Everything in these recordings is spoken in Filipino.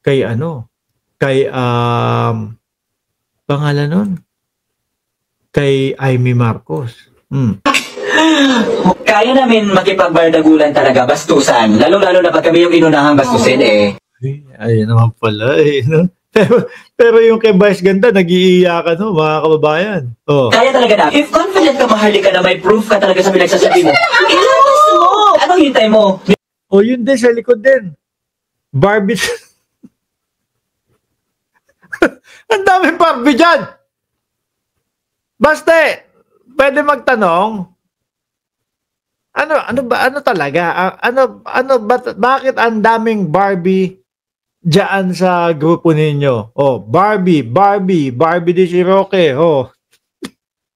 kay ano, kay pangalan nun, kay Amy Marcos. Kaya namin makipagbardagulan talaga, bastusan. Lalo-lalo na pag kami yung inunahang bastusin eh. Ayun naman pala eh. No? Pero yung kay Vice Ganda, nag-iiyakan no, mga kababayan. Oh. Kaya talaga na, if confident ka, Maharlika, na may proof ka talaga sa pinagsasabi mo, ilabas mo! Anong hintay mo? O yun din, sa likod din. Barbie. Ang daming Barbie dyan! Basta, pwede magtanong, ano talaga? Bakit ang daming Barbie diyan sa grupo ninyo? Oh, Barbie di si Roque. Oh.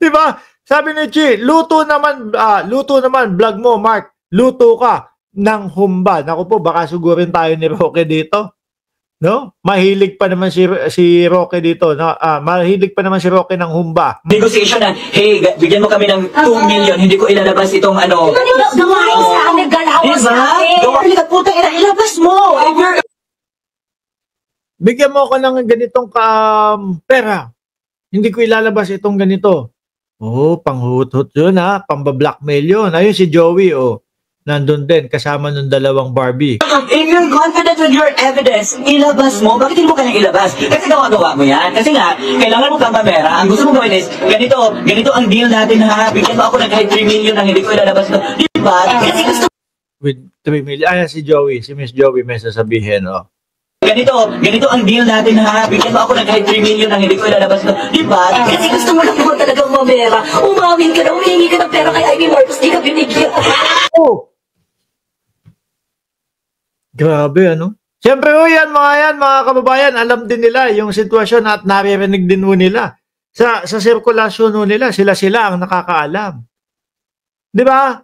'Di ba? Sabi ni Chi, luto naman vlog mo, Mark. Luto ka ng humba. Naku po, baka sugurin tayo ni Roque dito. No? Mahilig pa naman si Roque dito, no? Mahilig pa naman si Roque ng humba. Negotiation na, hey, bigyan mo kami ng 2 million, hindi ko ilalabas itong ano. Gawain sa amin, galawas sa amin. Gawain ka, puta, ilabas mo. If you're... Bigyan mo ako ng ganitong pera. Hindi ko ilalabas itong ganito. Oh, panghuthot yun ha. Pambablockmail yun. Ayun si Joey, oh. Nandun din, kasama nung dalawang Barbie. If you're confident with your evidence, ilabas mo. Bakit hindi mo kayang ilabas? Kasi gawa-gawa mo yan. Kasi nga, kailangan mo kang kamera. Ang gusto mo gawin is, ganito ang deal natin na bigyan mo ako ng kahit 3 million ang hindi ko ilalabas ito. Diba? Kasi gusto With 3 million. Ayan si Joey, si Miss Joey may sasabihin, oh. Ganito ang deal natin na bigyan mo ako ng kahit 3 million ang hindi ko ilalabas ito. Diba? Kasi gusto mo lang naman talagang mamera. Umamin ka na, humingi ka ng pera kay Amy Marcos, di ka binigyan. Oh! Grabe, ano? Siyempre, mga kababayan, alam din nila yung sitwasyon at naririnig din nila. Sa sirkulasyon nila, sila ang nakakaalam. Di ba?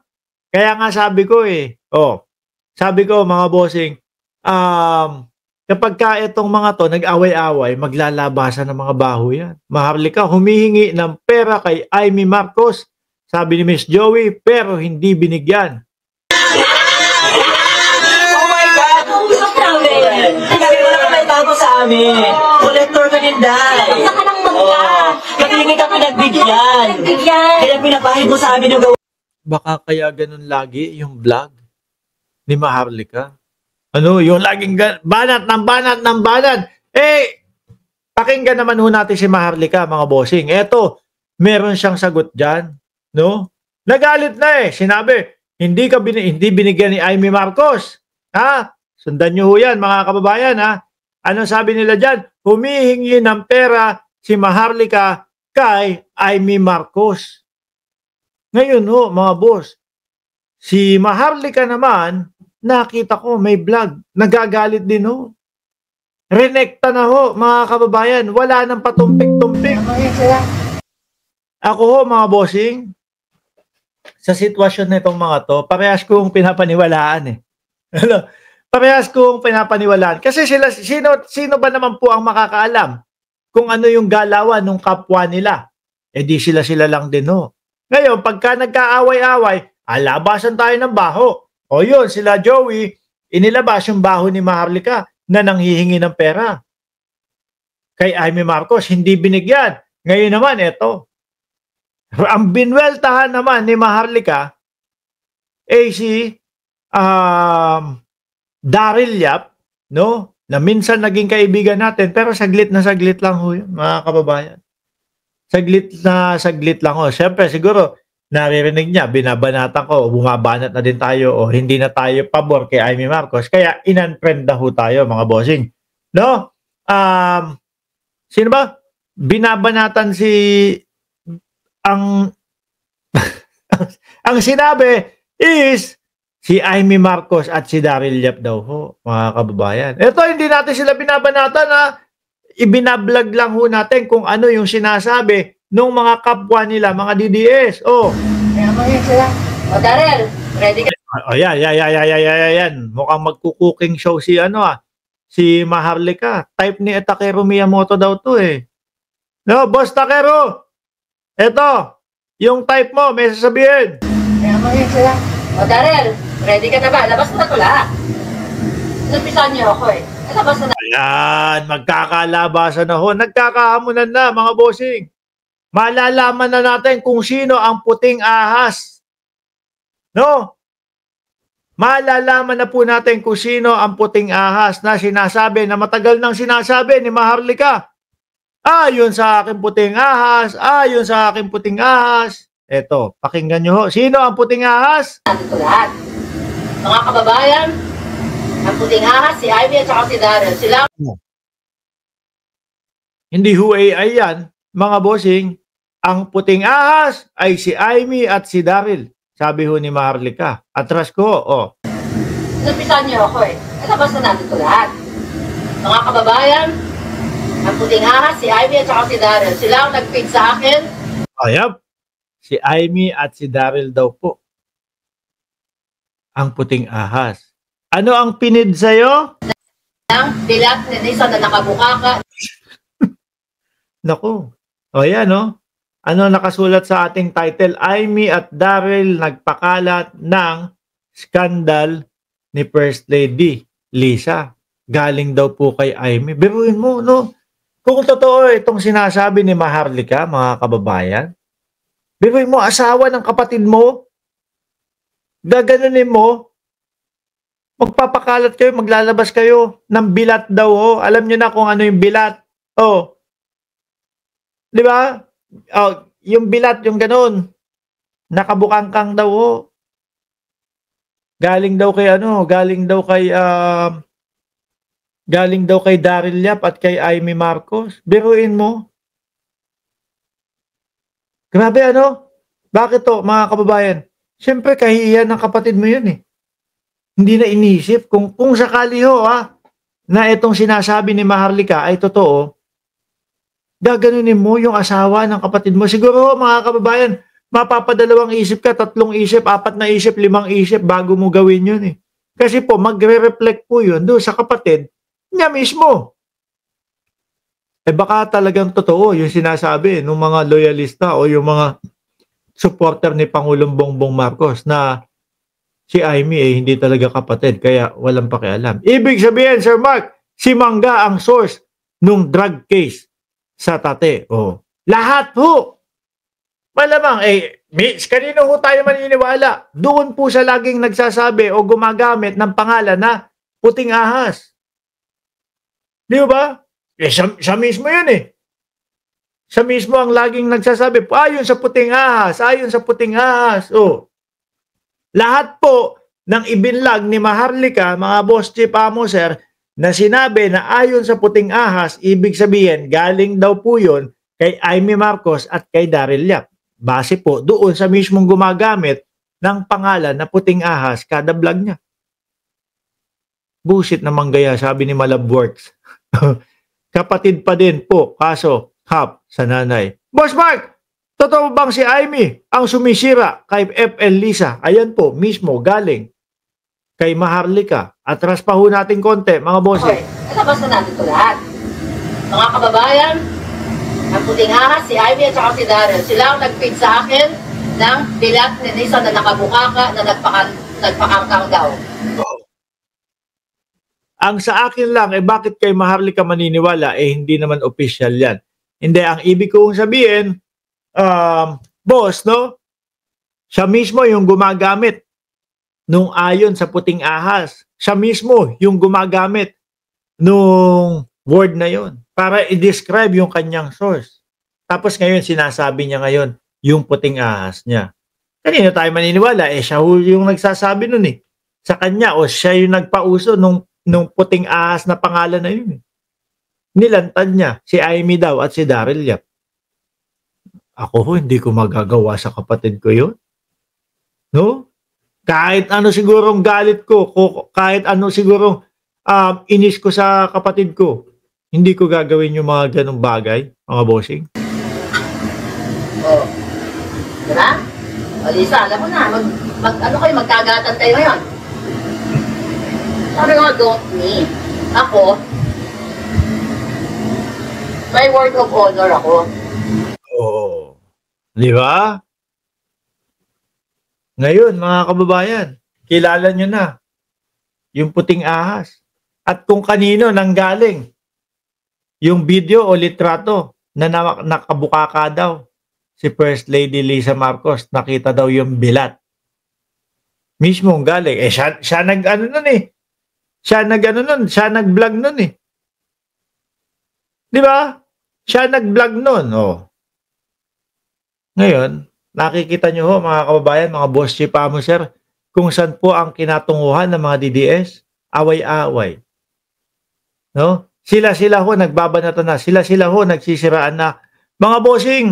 Kaya nga sabi ko mga bossing, kapag ka itong mga to nag-away-away, maglalabasan ng mga baho yan. Maharlika, humihingi ng pera kay Amy Marcos, sabi ni Miss Joey, pero hindi binigyan. Kaya mo naman may tago sa amin. Collector ka din, Day. Basta ka ng mangga. Kaya hindi ka pinagbigyan. Kaya pinapahid mo sa amin yung gawa. Baka kaya ganun lagi yung vlog ni Maharlika. Ano, yung laging banat ng banat. Eh, pakinggan naman ho natin si Maharlika, mga bossing. Eto, meron siyang sagot dyan. No? Nagalit na eh. Sinabi, hindi binigyan ni Amy Marcos. Ha? Sundan nyo ho yan, mga kababayan, ha? Ano sabi nila dyan? Humihingi ng pera si Maharlika kay Amy Marcos. Ngayon ho, mga boss, si Maharlika naman, nakita ko may vlog, nagagalit din ho. Renekta na ho, mga kababayan, wala nang patumpik-tumpik. Ako ho, mga bossing, sa sitwasyon na itong mga to, parehas kong pinapaniwalaan eh. Ano? Parehas kong pinapaniwalaan. Kasi sino ba naman po ang makakaalam kung ano yung galawan ng kapwa nila? Eh di sila lang din ho. Ngayon, pagka nagkaaway-away, alabasan tayo ng baho. O yun, sila Joey, inilabas yung baho ni Maharlika na nanghihingi ng pera. Kay Amy Marcos, hindi binigyan. Ngayon naman, eto. Ang binweltahan naman ni Maharlika, si Daryl Yap, no? Na minsan naging kaibigan natin, pero saglit na saglit lang ho yun, mga kababayan. Saglit na saglit lang ho. Siyempre, siguro, naririnig niya, binabanatan ko, bumabanat na din tayo, o hindi na tayo pabor kay Amy Marcos. Kaya, in-unfriend na ho tayo, mga bossing. No? Sino ba? Binabanatan ang sinabi is, si Amy Marcos at si Daryl Yap daw ho, mga kababayan. Ito, hindi natin sila binabanatan ha. Ibinablog lang ho natin kung ano yung sinasabi ng mga kapwa nila, mga DDS. Oh. Kaya mo yun sila. O Daryl, ready ka? Oh, yan. Mukhang magkukuking show si si Maharlika. Type ni Takeru Miyamoto daw to eh. No, Boss Takeru. Ito, yung type mo, may sasabihin. Kaya mo yun sila. O Daryl, ready ka na ba? Labas mo na ito lahat. Napisan niyo ako eh. Ilabas na Ayan, magkakalabasan na ho. Nagkakahamunan na, mga bossing. Malalaman na natin kung sino ang puting ahas. No? Malalaman na po natin kung sino ang puting ahas na sinasabi, na matagal nang sinasabi ni Maharlika. Ayon sa aking puting ahas, ayon sa aking puting ahas. Eto, pakinggan nyo ho. Sino ang puting ahas? natin ito lahat. Mga kababayan, ang puting ahas, si Ivy at saka si Darren. Sila Hindi ho AI yan, mga bossing. Ang puting ahas ay si Amy at si Daryl. Sabi ho ni Maharlika. Atras ko, oh. Napisan niyo ako eh. Ilabas na natin ito lahat. Mga kababayan, ang puting ahas, si Ivy at saka si Darren. Sila ang nag-feed sa akin Ayap. Si Amy at si Daryl daw po. Ang puting ahas. Ano ang pinid sa'yo? ng bilat ni Nisa na nakabukaka. Naku. O yan, no? Ano nakasulat sa ating title? Amy at Daryl nagpakalat ng skandal ni First Lady Lisa. Galing daw po kay Amy. Biruin mo, no? Kung totoo itong sinasabi ni Maharlika, mga kababayan, biruin mo, asawa ng kapatid mo, gaganunin mo, magpapakalat kayo, maglalabas kayo ng bilat daw, oh. Alam nyo na kung ano yung bilat. Oh. Di ba? Oh, yung bilat, yung ganun. Nakabukangkang daw, oh. Galing daw kay ano, galing daw kay Daryl Yap at kay Amy Marcos. Biruin mo. Grabe ano? Bakit to, mga kababayan? Siyempre, kahihiyan ng kapatid mo yun eh. Hindi na inisip kung sakali ho na itong sinasabi ni Maharlika ay totoo, gaganunin mo yung asawa ng kapatid mo. Siguro mga kababayan, mapapadalawang isip ka, 3 isip, 4 na isip, 5 isip bago mo gawin yun eh. Kasi po, magre-reflect po yun doon sa kapatid niya mismo. Eh baka talagang totoo yung sinasabi ng mga loyalista o yung mga supporter ni Pangulong Bongbong Marcos na si Amy hindi talaga kapatid kaya walang pakialam. Ibig sabihin, Sir Mark, si Mangga ang source nung drug case sa Tate. Oh. Lahat po. Malamang, Mitch, kanino ho tayo maniniwala? Doon po siya laging nagsasabi o gumagamit ng pangalan na puting ahas. Di ba? Siya mismo yun eh. Siya mismo ang laging nagsasabi, ayon sa puting ahas, ayon sa puting ahas. Oh. Lahat po ng ibinlag ni Maharlika, mga boss chief amo sir, na sinabi na ayon sa puting ahas, ibig sabihin, galing daw po yun kay Amy Marcos at kay Daryl Yap. Base po doon sa mismong gumagamit ng pangalan na puting ahas kada vlog niya. Bullshit naman gaya, sabi ni Malabworks. Kapatid pa din po, kaso hap sa nanay. Boss Mark, totoo bang si Amy ang sumisira kay FL Lisa? Ayan po, mismo galing kay Maharlika. Atras pa ho natin konti, mga boss. Okay, ilabas na natin ito lahat. Mga kababayan, ang puting ahas, si Ivy at saka si Darren. Sila ang nag-feed sa akin ng bilat ni Nisa na nakabukaka na nagpakangkang daw. Ang sa akin lang, bakit kay Maharlika maniniwala? Hindi naman official yan. Hindi, ang ibig kong sabihin, boss, no? Siya mismo yung gumagamit nung ayon sa puting ahas. Siya mismo yung gumagamit nung word na yon para i-describe yung kanyang source. Tapos ngayon, sinasabi niya ngayon yung puting ahas niya. Kanina tayo maniniwala? Siya yung nagsasabi nun eh. Sa kanya, o siya yung nagpauso nung puting ahas na pangalan na yun. Nilantad niya si Amy daw at si Daryl Yap. Ako hindi ko magagawa sa kapatid ko yun. No? Kahit ano sigurong galit ko, kahit ano sigurong inis ko sa kapatid ko, hindi ko gagawin yung mga ganong bagay, mga bossing. Oh. Diba? O Lisa, alam mo na, magkagatan kayo ngayon. Sabi nga, don't me. Ako, may word of honor ako. Oo. Di ba? Ngayon, mga kababayan, kilala nyo na yung puting ahas. at kung kanino nanggaling yung video o litrato na nakabukaka daw si First Lady Lisa Marcos. Nakita daw yung bilat. Mismo ang galing. Siya nag-ano nun eh. Siya nag-vlog nun eh. Di ba? Siya nag-vlog nun. Oh. Ngayon, nakikita nyo ho mga kababayan, mga boss chief amuser, kung saan po ang kinatunguhan ng mga DDS, away-away. No? Sila ho nagbabanatan na, sila ho nagsisiraan na, mga bossing,